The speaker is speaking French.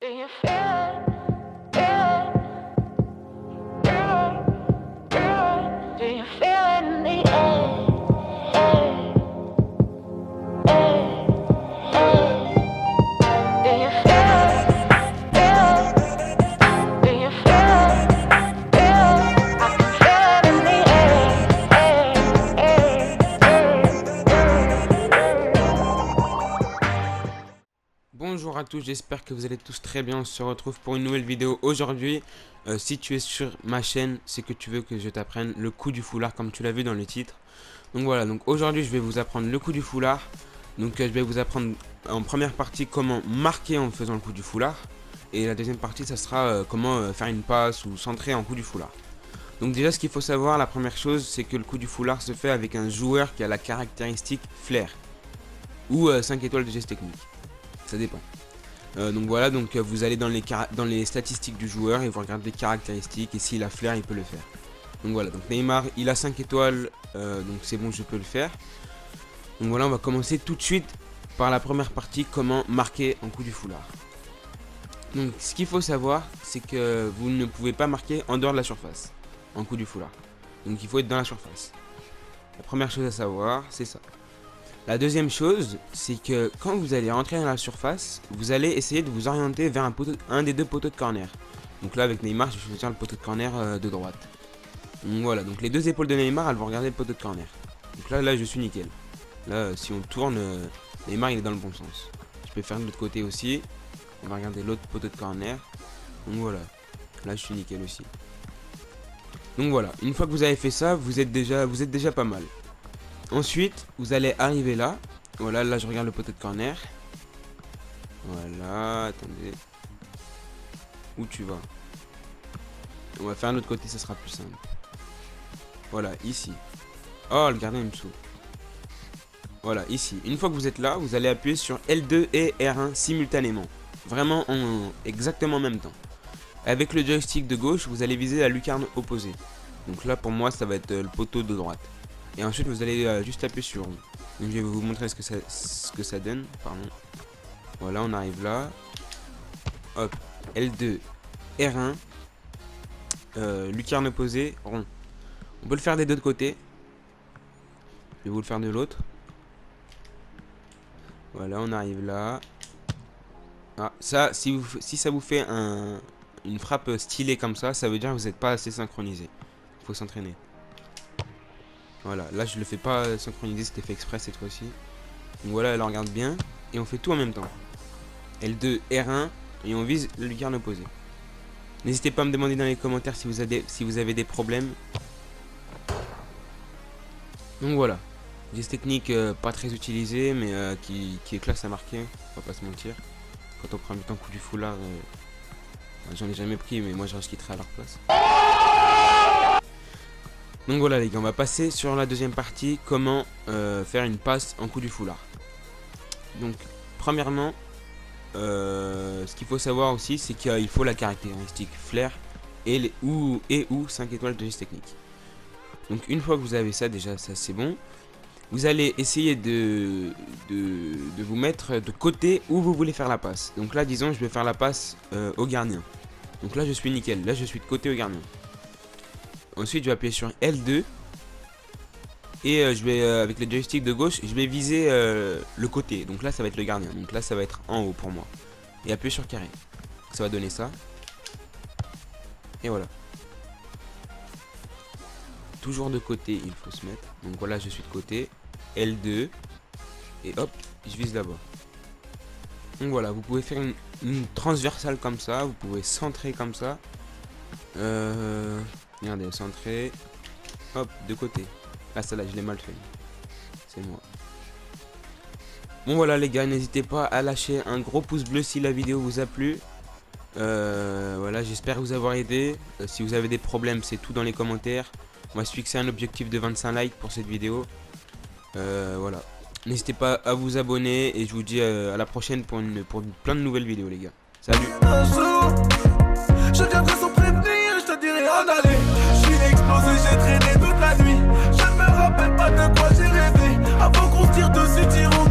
Do you feel it? Feel it? Feel it? Feel it? Do you feel it in the air? Do you feel it? Feel it? Do you feel it? Feel it? I can feel it in the Bonjour à tous, j'espère que vous allez tous très bien. On se retrouve pour une nouvelle vidéo aujourd'hui. Si tu es sur ma chaîne, c'est que tu veux que je t'apprenne le coup du foulard comme tu l'as vu dans le titre. Donc voilà, donc aujourd'hui je vais vous apprendre le coup du foulard. Donc je vais vous apprendre en première partie comment marquer en faisant le coup du foulard. Et la deuxième partie ça sera comment faire une passe ou centrer en coup du foulard. Donc déjà ce qu'il faut savoir, la première chose c'est que le coup du foulard se fait avec un joueur qui a la caractéristique flair. Ou 5 étoiles de geste technique. Ça dépend. Donc voilà, donc vous allez dans les statistiques du joueur et vous regardez les caractéristiques et s'il a flair il peut le faire. Donc voilà, donc Neymar il a 5 étoiles, donc c'est bon, je peux le faire. Donc voilà, on va commencer tout de suite par la première partie, comment marquer en coup du foulard. Donc ce qu'il faut savoir c'est que vous ne pouvez pas marquer en dehors de la surface en coup du foulard. Donc il faut être dans la surface. La première chose à savoir c'est ça. La deuxième chose, c'est que quand vous allez rentrer dans la surface, vous allez essayer de vous orienter vers un des deux poteaux de corner. Donc là, avec Neymar, je vais choisir le poteau de corner de droite. Donc voilà, donc les deux épaules de Neymar, elles vont regarder le poteau de corner. Donc là, je suis nickel. Là, si on tourne, Neymar, il est dans le bon sens. Je peux faire de l'autre côté aussi. On va regarder l'autre poteau de corner. Donc voilà, là, je suis nickel aussi. Donc voilà, une fois que vous avez fait ça, vous êtes déjà pas mal. Ensuite, vous allez arriver là. Voilà, là je regarde le poteau de corner. Voilà, attendez. Où tu vas? On va faire un autre côté, ça sera plus simple. Voilà, ici. Oh, le gardien il me saoule. Voilà, ici. Une fois que vous êtes là, vous allez appuyer sur L2 et R1 simultanément. Vraiment exactement en même temps. Avec le joystick de gauche, vous allez viser la lucarne opposée. Donc là, pour moi, ça va être le poteau de droite. Et ensuite vous allez juste appuyer sur rond. Donc je vais vous montrer ce que ça donne. Pardon. Voilà, on arrive là. Hop, L2, R1, lucarne opposée, rond. On peut le faire des deux côtés. Je vais vous le faire de l'autre. Voilà, on arrive là. Ah, ça, si ça vous fait une frappe stylée comme ça veut dire que vous n'êtes pas assez synchronisé. Il faut s'entraîner. Voilà, là je le fais pas synchroniser, c'était fait exprès cette fois-ci. Donc voilà, elle regarde bien. Et on fait tout en même temps. L2, R1, et on vise le lucarne opposé. N'hésitez pas à me demander dans les commentaires si vous avez des problèmes. Donc voilà. Geste technique pas très utilisé, mais qui est classe à marquer, on va pas se mentir. Quand on prend un coup du foulard, j'en ai jamais pris, mais moi je quitterai à leur place. Donc voilà les gars, on va passer sur la deuxième partie, comment faire une passe en coup du foulard. Donc premièrement, ce qu'il faut savoir aussi, c'est qu'il faut la caractéristique flair et ou 5 étoiles de geste technique. Donc une fois que vous avez ça, déjà ça c'est bon. Vous allez essayer de vous mettre de côté où vous voulez faire la passe. Donc là disons je vais faire la passe au gardien. Donc là je suis nickel, là je suis de côté au gardien. Ensuite je vais appuyer sur L2 et je vais avec le joystick de gauche je vais viser le côté. Donc là ça va être le gardien, donc là ça va être en haut pour moi. Et appuyer sur carré, ça va donner ça. Et voilà. Toujours de côté il faut se mettre. Donc voilà, je suis de côté, L2 et hop je vise là-bas. Donc voilà, vous pouvez faire une transversale comme ça, vous pouvez centrer comme ça. Regardez, centré. Hop, de côté. Ah, ça là, je l'ai mal fait. C'est moi. Bon, voilà, les gars, n'hésitez pas à lâcher un gros pouce bleu si la vidéo vous a plu. Voilà, j'espère vous avoir aidé. Si vous avez des problèmes, c'est tout dans les commentaires. On va se fixer un objectif de 25 likes pour cette vidéo. Voilà. N'hésitez pas à vous abonner. Et je vous dis à la prochaine pour plein de nouvelles vidéos, les gars. Salut. Un jour, je viendrai sans prévenir, je te dirai en aller. Je suis explosé, j'ai traîné toute la nuit. Je ne me rappelle pas de quoi j'ai rêvé. Avant qu'on se tire dessus, tirons